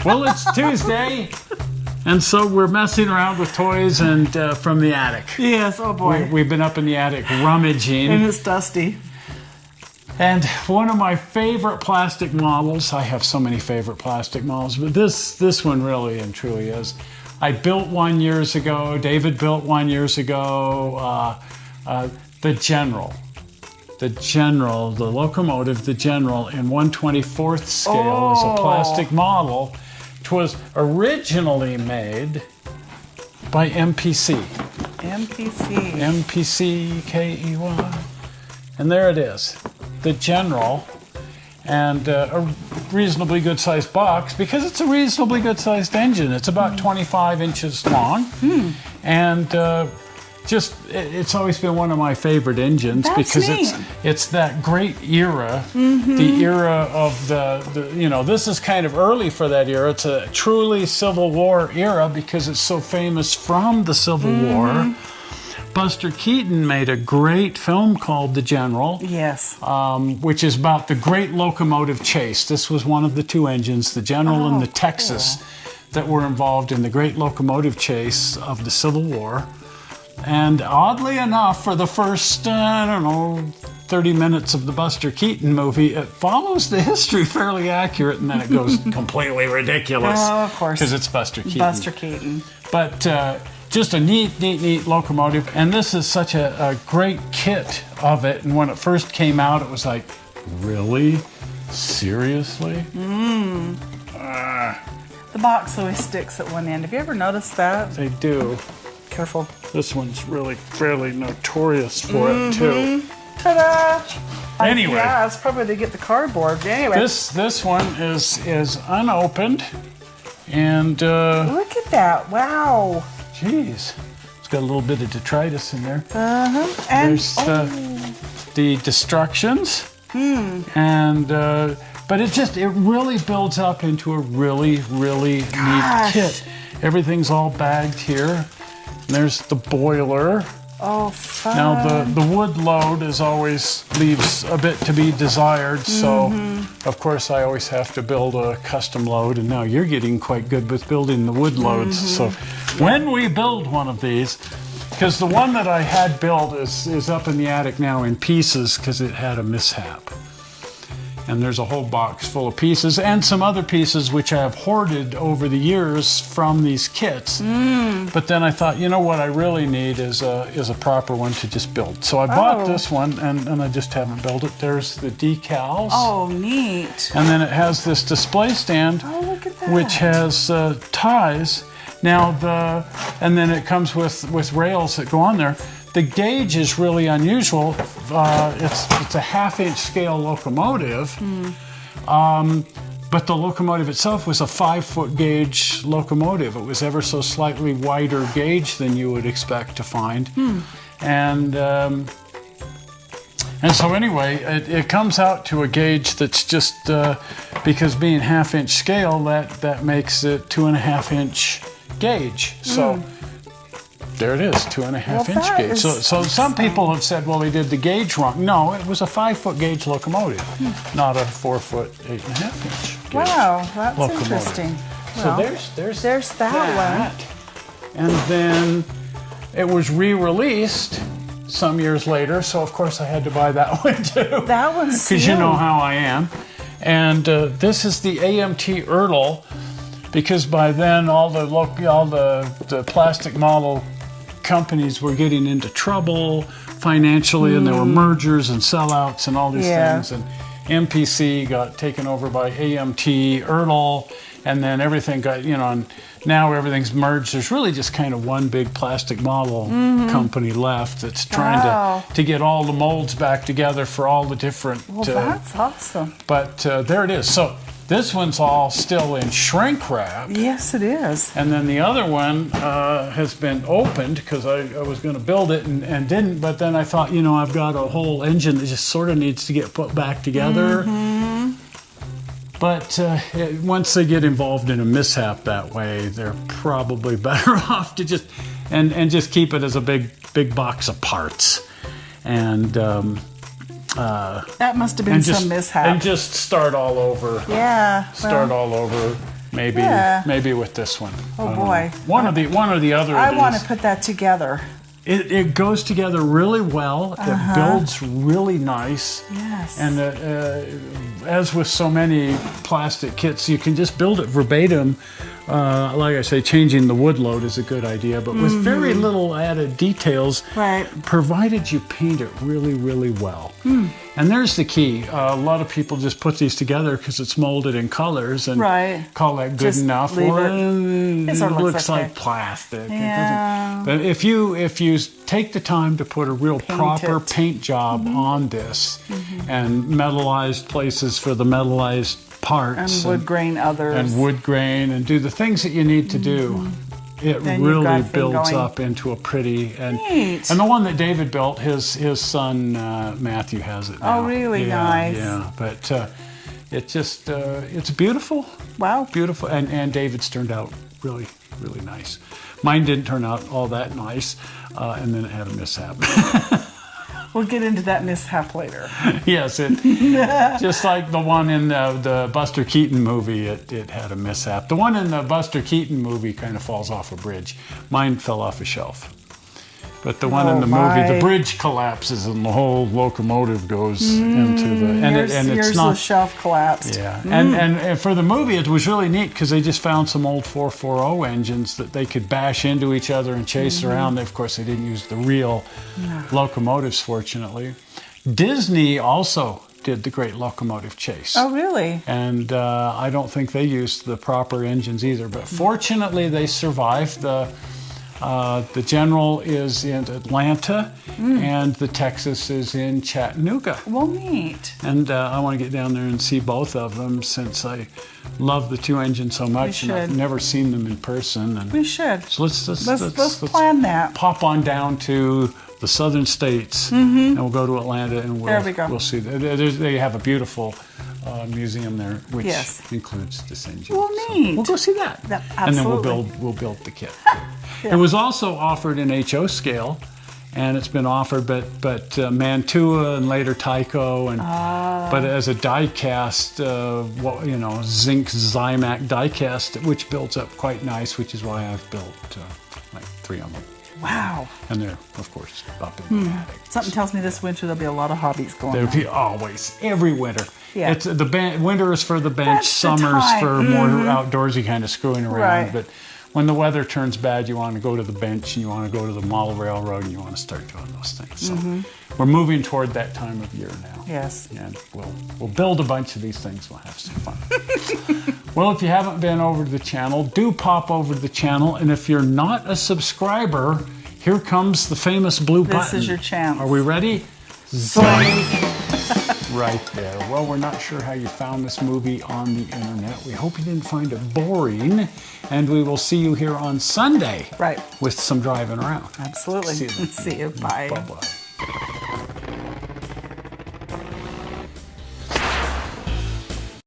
Well, it's Tuesday, and so we're messing around with toys and from the attic. Yes, oh boy. We've been up in the attic rummaging. And it's dusty. And one of my favorite plastic models, I have so many favorite plastic models, but this one really and truly is. I built one years ago, David built one years ago, the General. The locomotive, the General, in 1/24th scale is a plastic model. It was originally made by MPC. MPC, K-E-Y. And there it is, the General, and a reasonably good sized box because it's a reasonably good sized engine. It's about 25 inches long, and it's always been one of my favorite engines. That's because neat. it's that great era, the era of the this is kind of early for that era. It's a truly Civil War era because it's so famous from the Civil War. Buster Keaton made a great film called The General. Yes. Which is about the Great Locomotive Chase. This was one of the two engines, the General and the Texas, that were involved in the Great Locomotive Chase of the Civil War. And oddly enough, for the first, 30 minutes of the Buster Keaton movie, it follows the history fairly accurate, and then it goes completely ridiculous. Oh, of course. Because it's Buster Keaton. Buster Keaton. But just a neat locomotive. And this is such a great kit of it. And when it first came out, it was like, really? Seriously? The box always sticks at one end. Have you ever noticed that? They do. Careful. This one's really fairly notorious for it, too. Ta-da! Anyway. Yeah, it's probably to get the cardboard. Anyway. This one is unopened. And, Look at that. Wow. geez. It's got a little bit of detritus in there. And There's the destructions. And, but it really builds up into a really neat kit. Everything's all bagged here. And there's the boiler. oh, fun. Now the wood load always leaves a bit to be desired, so of course I always have to build a custom load, and now you're getting quite good with building the wood loads. So when we build one of these, because the one that I had built is up in the attic now in pieces because it had a mishap. And there's a whole box full of pieces and some other pieces which I have hoarded over the years from these kits. But then I thought, you know what I really need is a proper one to just build. So I bought this one and I just haven't built it. There's the decals. Oh, neat. And then it has this display stand Look at that. which has ties. Now and then it comes with rails that go on there. The gauge is really unusual. It's a half-inch scale locomotive, but the locomotive itself was a 5-foot gauge locomotive. It was ever so slightly wider gauge than you would expect to find, and so anyway, it comes out to a gauge that's just because being half-inch scale, that makes it 2.5-inch gauge. So. There it is, 2.5-inch gauge. So some people have said, well, they did the gauge wrong. No, it was a 5-foot gauge locomotive, not a 4-foot, 8.5-inch gauge. Wow, that's locomotive. interesting. So Well, there's that one. And then it was re-released some years later, so of course I had to buy that one too. That one's because you know how I am. And this is the AMT Ertl, because by then all the plastic model companies were getting into trouble financially, and there were mergers and sellouts and all these things. And MPC got taken over by AMT, Ertl, and then everything got, and now everything's merged. There's really just kind of one big plastic model company left that's trying to get all the molds back together for all the different. Well, that's awesome. But there it is. So this one's all still in shrink wrap. Yes, it is. And then the other one has been opened because I was going to build it and didn't. But then I thought, I've got a whole engine that just sort of needs to get put back together. But once they get involved in a mishap that way, they're probably better off to just just keep it as a big box of parts. And that must have been some mishap. And just start all over. Yeah. Start all over. maybe Yeah. maybe with this one. Oh boy. One or the other. I of want these. to put that together. It goes together really well. It builds really nice. Yes. And as with so many plastic kits, you can just build it verbatim. Like I say, changing the wood load is a good idea, but with very little added details, Right. provided you paint it really, really well. And there's the key. A lot of people just put these together because it's molded in colors and Right. call that good Just enough. leave Well, it. It sort of looks like okay. plastic. Yeah. But if you take the time to put a real proper it. paint job on this and metallized places for the metallized parts And wood grain others. and wood grain and do the things that you need to do, it Then you've really got a thing builds going. up into a pretty Neat. and the one that David built, his son Matthew has it now. Oh, really Yeah, nice. Yeah, but it just it's beautiful. Wow. Beautiful, and David's turned out really, really nice. Mine didn't turn out all that nice, and then it had a mishap. We'll get into that mishap later. Yes, just like the one in the Buster Keaton movie, it had a mishap. The one in the Buster Keaton movie kind of falls off a bridge. Mine fell off a shelf. But the one in the movie, the bridge collapses and the whole locomotive goes into the... And Yours it's not... the shelf collapsed. Yeah, and for the movie, it was really neat because they just found some old 440 engines that they could bash into each other and chase around. Of course, they didn't use the real locomotives, fortunately. Disney also did the Great Locomotive Chase. Oh, really? And I don't think they used the proper engines either, but fortunately they survived. The General is in Atlanta, and the Texas is in Chattanooga. Well, neat. And I want to get down there and see both of them since I love the two engines so much, and I've should. never seen them in person. And We should. so Let's plan that. Pop on down to the southern states, and we'll go to Atlanta, and There we go. we'll see. They have a beautiful museum there, which Yes. includes this engine. Well, So neat. we'll go see that. And then we'll build the kit. Yeah. It was also offered in HO scale, and it's been offered, but Mantua and later Tyco, and but as a die cast, zinc Zymac die cast, which builds up quite nice, which is why I've built like 3 of them. Wow. And they're, of course, up in the attic. Something tells me this winter there'll be a lot of hobbies going There'll on. be always, every winter. Yeah. It's winter is for the bench, That's the summer's time. for more outdoorsy kind of screwing around. Right. But when the weather turns bad, you want to go to the bench and you want to go to the model railroad and you want to start doing those things. So we're moving toward that time of year now. Yes. And we'll build a bunch of these things. We'll have some fun. Well, if you haven't been over to the channel, do pop over to the channel. And if you're not a subscriber, here comes the famous blue button. This is your chance. Are we ready? Zoink. Right there. Well, we're not sure how you found this movie on the internet. We hope you didn't find it boring. And we will see you here on Sunday. Right. With some driving around. Absolutely. See you then. See you. Bye. Bye-bye.